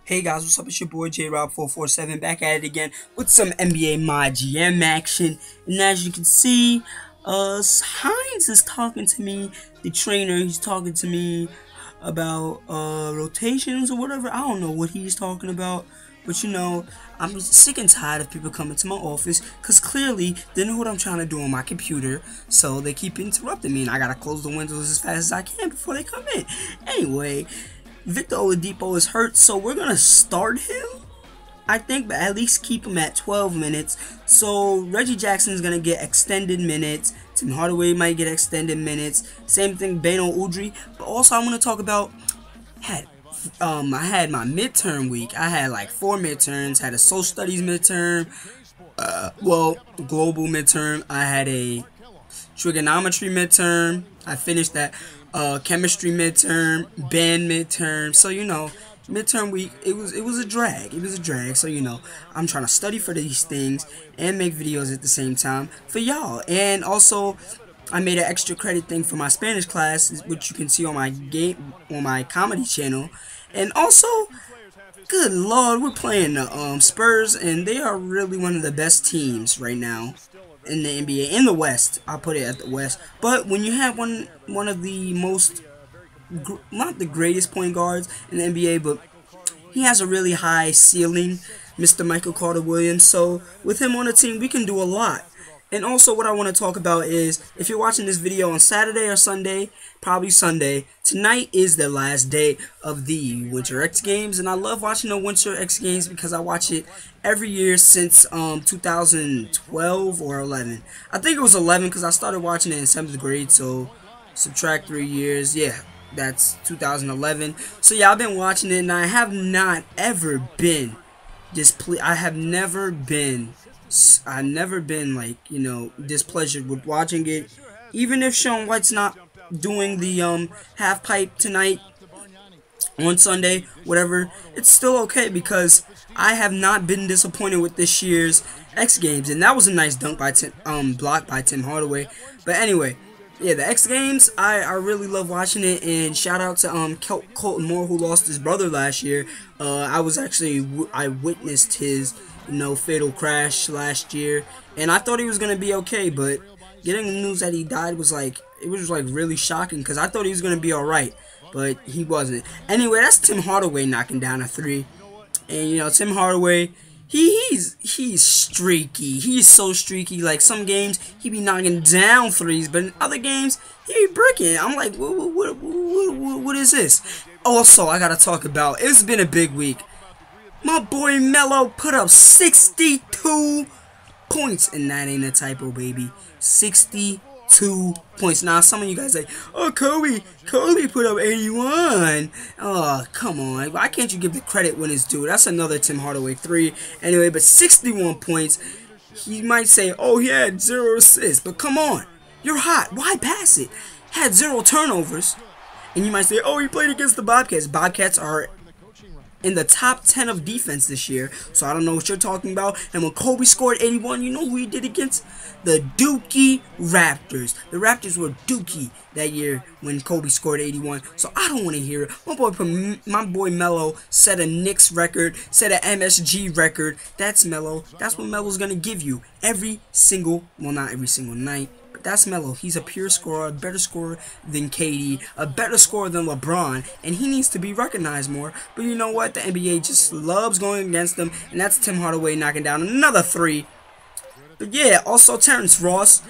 Hey guys, what's up? It's your boy JRob447 back at it again with some NBA MyGM action. And as you can see, Hines is talking to me, the trainer. He's talking to me about rotations or whatever. I don't know what he's talking about, but you know, I'm sick and tired of people coming to my office because clearly they know what I'm trying to do on my computer, so they keep interrupting me, and I gotta close the windows as fast as I can before they come in. Anyway. Victor Oladipo is hurt, so we're gonna start him, I think, but at least keep him at 12 minutes. So Reggie Jackson is gonna get extended minutes. Tim Hardaway might get extended minutes. Same thing, Beno Udrih. But also, I want to talk about I had my midterm week. I had like 4 midterms. Had a social studies midterm. Global midterm. I had a trigonometry midterm. I finished that. Chemistry midterm, band midterm. So you know, midterm week it was a drag. It was a drag. So you know, I'm trying to study for these things and make videos at the same time for y'all. And also, I made an extra credit thing for my Spanish class, which you can see on my comedy channel. And also, good lord, we're playing the Spurs, and they are really one of the best teams right now in the NBA, in the West. I'll put it at the West. But when you have one of the most, not the greatest point guards in the NBA, but he has a really high ceiling, Mr. Michael Carter-Williams. So with him on the team, we can do a lot. And also what I want to talk about is, if you're watching this video on Saturday or Sunday, probably Sunday, tonight is the last day of the Winter X Games. And I love watching the Winter X Games because I watch it every year since 2012 or 11. I think it was 11 because I started watching it in 7th grade, so subtract 3 years. Yeah, that's 2011. So yeah, I've been watching it, and I have not ever been displeased. I've never been like, you know, displeasured with watching it. Even if Sean White's not doing the half pipe tonight on Sunday, whatever, it's still okay because I have not been disappointed with this year's X Games. And that was a nice dunk by block by Tim Hardaway. But anyway, yeah, the X Games, I really love watching it. And shout out to Colton Moore, who lost his brother last year. I witnessed his, you know, fatal crash last year, and I thought he was gonna be okay, but getting the news that he died was like, it was like really shocking because I thought he was gonna be alright, but he wasn't. Anyway, that's Tim Hardaway knocking down a 3. And you know, Tim Hardaway, he's streaky. He's so streaky. Like, some games he be knocking down 3s, but in other games he be bricking. I'm like, what is this? Also, I gotta talk about, it's been a big week. My boy Melo put up 62 points, and that ain't a typo, baby. 62 points. Now, some of you guys say, oh, Kobe put up 81. Oh, come on. Why can't you give the credit when it's due? That's another Tim Hardaway 3. Anyway, but 61 points. He might say, oh, he had 0 assists, but come on. You're hot. Why pass it? Had 0 turnovers. And you might say, oh, he played against the Bobcats. Bobcats are in the top 10 of defense this year, so I don't know what you're talking about. And when Kobe scored 81, you know who he did against? The Dookie Raptors. The Raptors were Dookie that year when Kobe scored 81, so I don't want to hear it. My boy Melo set a Knicks record, set an MSG record. That's Melo. That's what Melo's gonna give you every single, well, not every single night. That's Melo. He's a pure scorer, a better scorer than KD, a better scorer than LeBron, and he needs to be recognized more. But you know what? The NBA just loves going against them, and that's Tim Hardaway knocking down another 3. But yeah, also Terrence Ross,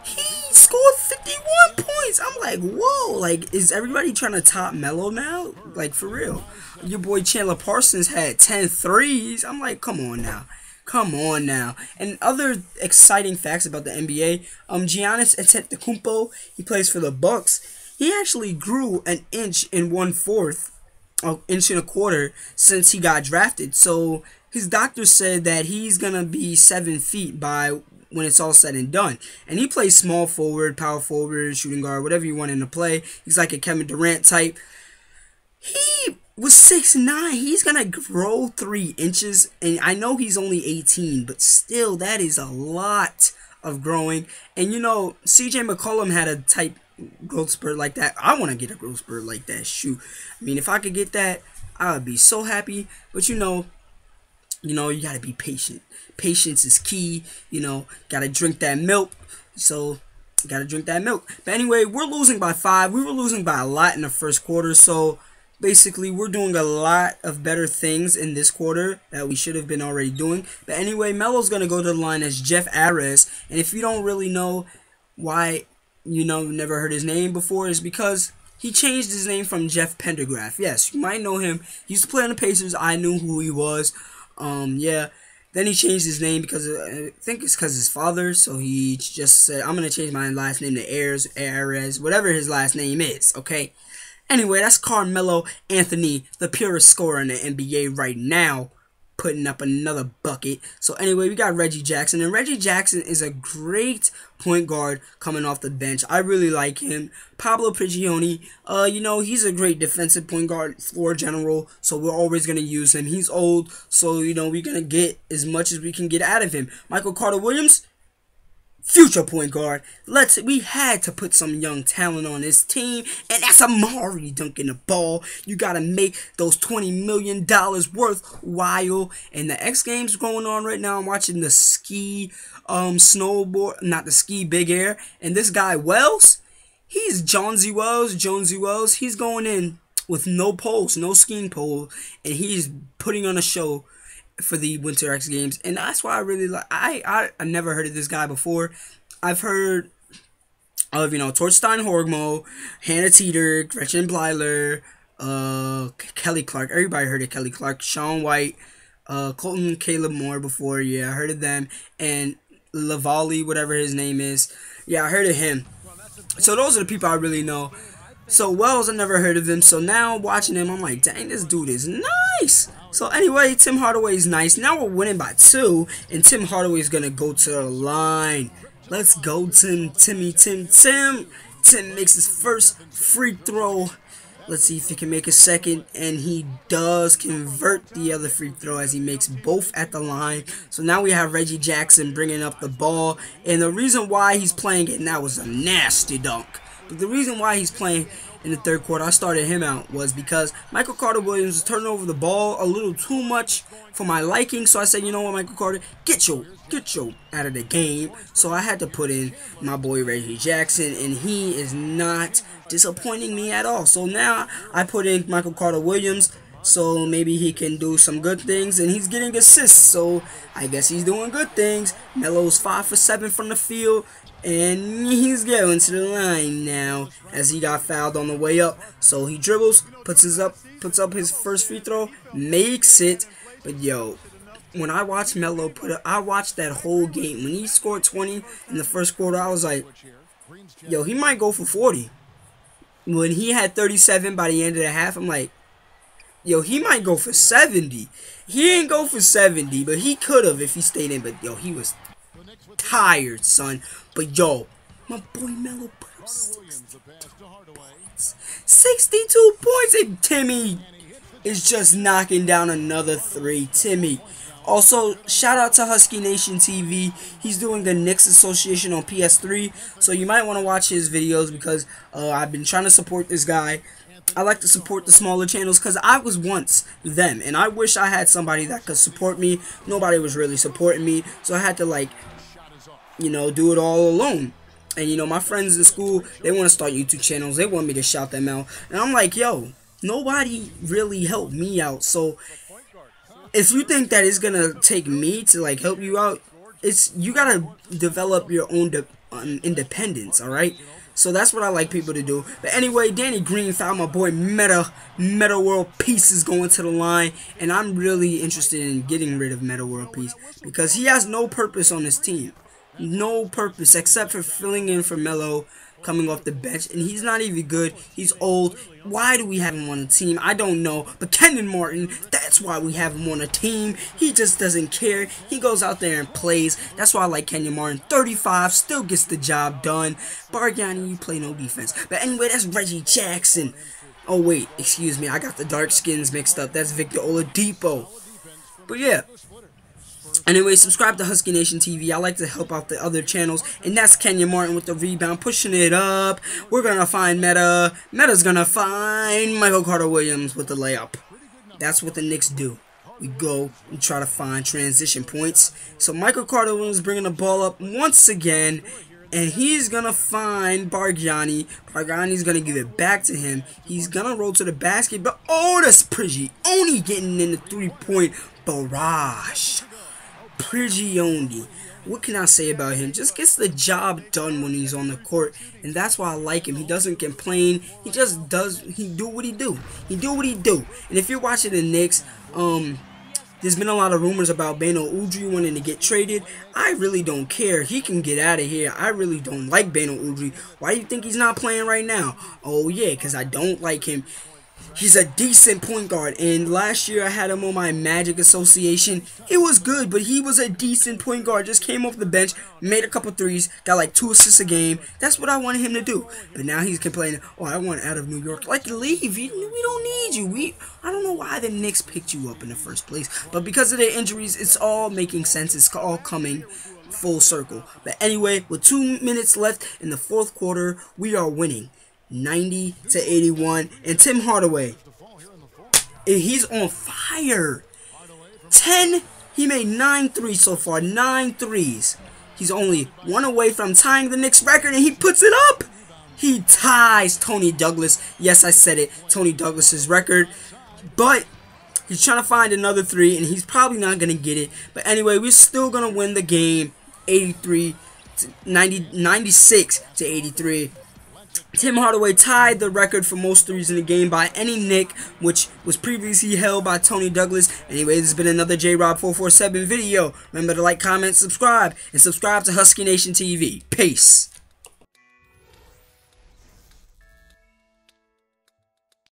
he scored 51 points. I'm like, whoa, like, is everybody trying to top Melo now? Like, for real. Your boy Chandler Parsons had 10 threes. I'm like, come on now. Come on now. And other exciting facts about the NBA, Giannis Antetokounmpo, he plays for the Bucks. He actually grew an inch and 1/4, an inch and a quarter since he got drafted. So his doctor said that he's gonna be 7 feet by when it's all said and done. And he plays small forward, power forward, shooting guard, whatever you want him to play. He's like a Kevin Durant type. He was 6'9". He's gonna grow 3 inches, and I know he's only 18, but still, that is a lot of growing. And you know, CJ McCollum had a type growth spurt like that. I want to get a growth spurt like that. Shoot, I mean, if I could get that, I would be so happy. But you gotta be patient. Patience is key. Gotta drink that milk. So, gotta drink that milk. But anyway, we're losing by 5. We were losing by a lot in the first quarter. So, basically, we're doing a lot of better things in this quarter that we should have been already doing. But anyway, Melo's gonna go to the line as Jeff Ares. And if you don't really know why, never heard his name before, is because he changed his name from Jeff Pendergraph. Yes, you might know him. He used to play on the Pacers. I knew who he was. Yeah. Then he changed his name because I think it's because his father. So he just said, I'm going to change my last name to Ares, whatever his last name is, okay? Anyway, that's Carmelo Anthony, the purest scorer in the NBA right now, putting up another bucket. So anyway, we got Reggie Jackson, and Reggie Jackson is a great point guard coming off the bench. I really like him. Pablo Prigioni, he's a great defensive point guard, floor general, so we're always going to use him. He's old, so, we're going to get as much as we can get out of him. Michael Carter-Williams, future point guard. We had to put some young talent on this team, and that's Amari dunking the ball. You gotta make those $20 million worthwhile. And the X Games going on right now. I'm watching the ski, snowboard, not the ski, big air. And this guy Wells, he's Jonesy Wells. He's going in with no poles, no skiing pole, and he's putting on a show for the Winter X Games. And that's why I really like. I never heard of this guy before. I've heard of Torstein Horgmo, Hannah Teeter, Gretchen Blyler, Kelly Clark. Everybody heard of Kelly Clark. Sean White, Colton Caleb Moore before. Yeah, I heard of them. And Lavalley, whatever his name is. Yeah, I heard of him. So those are the people I really know. So Wells, I never heard of him. So now watching him, I'm like, dang, this dude is nice. So anyway, Tim Hardaway is nice. Now we're winning by 2, and Tim Hardaway is gonna go to the line. Let's go, Tim. Tim makes his first free throw. Let's see if he can make a second, and he does convert the other free throw as he makes both at the line. So now we have Reggie Jackson bringing up the ball, and the reason why he's playing it now was a nasty dunk. But the reason why he's playing in the third quarter, I started him out, was because Michael Carter-Williams was turning over the ball a little too much for my liking. So I said, you know what, Michael Carter, get your out of the game. So I had to put in my boy Reggie Jackson, and he is not disappointing me at all. So now I put in Michael Carter-Williams, so maybe he can do some good things, and he's getting assists, so I guess he's doing good things. Melo's 5 for 7 from the field, and he's going to the line now as he got fouled on the way up. So he dribbles, puts up his first free throw, makes it. But yo, when I watched Melo I watched that whole game. When he scored 20 in the first quarter, I was like, yo, he might go for 40. When he had 37 by the end of the half, I'm like, yo, he might go for 70. He ain't go for 70, but he could have if he stayed in. But yo, he was tired, son. But yo, my boy Melo put up 62 points. 62 points, and Timmy is just knocking down another 3. Timmy. Also, shout out to Husky Nation TV. He's doing the Knicks Association on PS3, so you might want to watch his videos because I've been trying to support this guy. I like to support the smaller channels because I was once them, and I wish I had somebody that could support me. Nobody was really supporting me, so I had to, like, do it all alone. And, my friends in school, they want to start YouTube channels. They want me to shout them out. And I'm like, yo, nobody really helped me out. So if you think that it's going to take me to, like, help you out, you got to develop your own independence, all right? So that's what I like people to do. But anyway, Danny Green found my boy Meta World Peace is going to the line. And I'm really interested in getting rid of Meta World Peace because he has no purpose on this team. No purpose except for filling in for Melo coming off the bench. And he's not even good. He's old. Why do we have him on the team? I don't know. But Kenyon Martin, that's why we have him on a team. He just doesn't care. He goes out there and plays. That's why I like Kenyon Martin. 35, still gets the job done. Bargnani, you play no defense. But anyway, that's Reggie Jackson. Oh, wait. Excuse me. I got the dark skins mixed up. That's Victor Oladipo. But yeah. Anyway, subscribe to Husky Nation TV. I like to help out the other channels. And that's Kenyon Martin with the rebound, pushing it up. We're going to find Meta. Meta's going to find Michael Carter-Williams with the layup. That's what the Knicks do. We go and try to find transition points. So Michael Carter Williams bringing the ball up once again, and he's going to find Bargnani. Bargnani's going to give it back to him. He's going to roll to the basket, but oh, that's Prigioni getting in the three-point barrage. Prigioni. What can I say about him? Just gets the job done when he's on the court, and that's why I like him. He doesn't complain. He just does. He do what he do. He do what he do. And if you're watching the Knicks, there's been a lot of rumors about Beno Udrih wanting to get traded. I really don't care. He can get out of here. I really don't like Beno Udrih. Why do you think he's not playing right now? Oh yeah, because I don't like him. He's a decent point guard, and last year I had him on my Magic Association. It was good, but he was a decent point guard. Just came off the bench, made a couple threes, got like 2 assists a game. That's what I wanted him to do. But now he's complaining, oh, I want out of New York. Like, leave. We don't need you. I don't know why the Knicks picked you up in the first place. But because of their injuries, it's all making sense. It's all coming full circle. But anyway, with 2 minutes left in the fourth quarter, we are winning. 90-81, and Tim Hardaway, he's on fire. 10, he made 9 threes so far, 9 threes. He's only 1 away from tying the Knicks record, and he puts it up. He ties Tony Douglas. Yes, I said it, Tony Douglas's record, but he's trying to find another 3, and he's probably not gonna get it. But anyway, we're still gonna win the game, 96-83. Tim Hardaway tied the record for most threes in the game by any Knick, which was previously held by Tony Douglas. Anyway, this has been another JRob447 video. Remember to like, comment, subscribe, and subscribe to Husky Nation TV. Peace.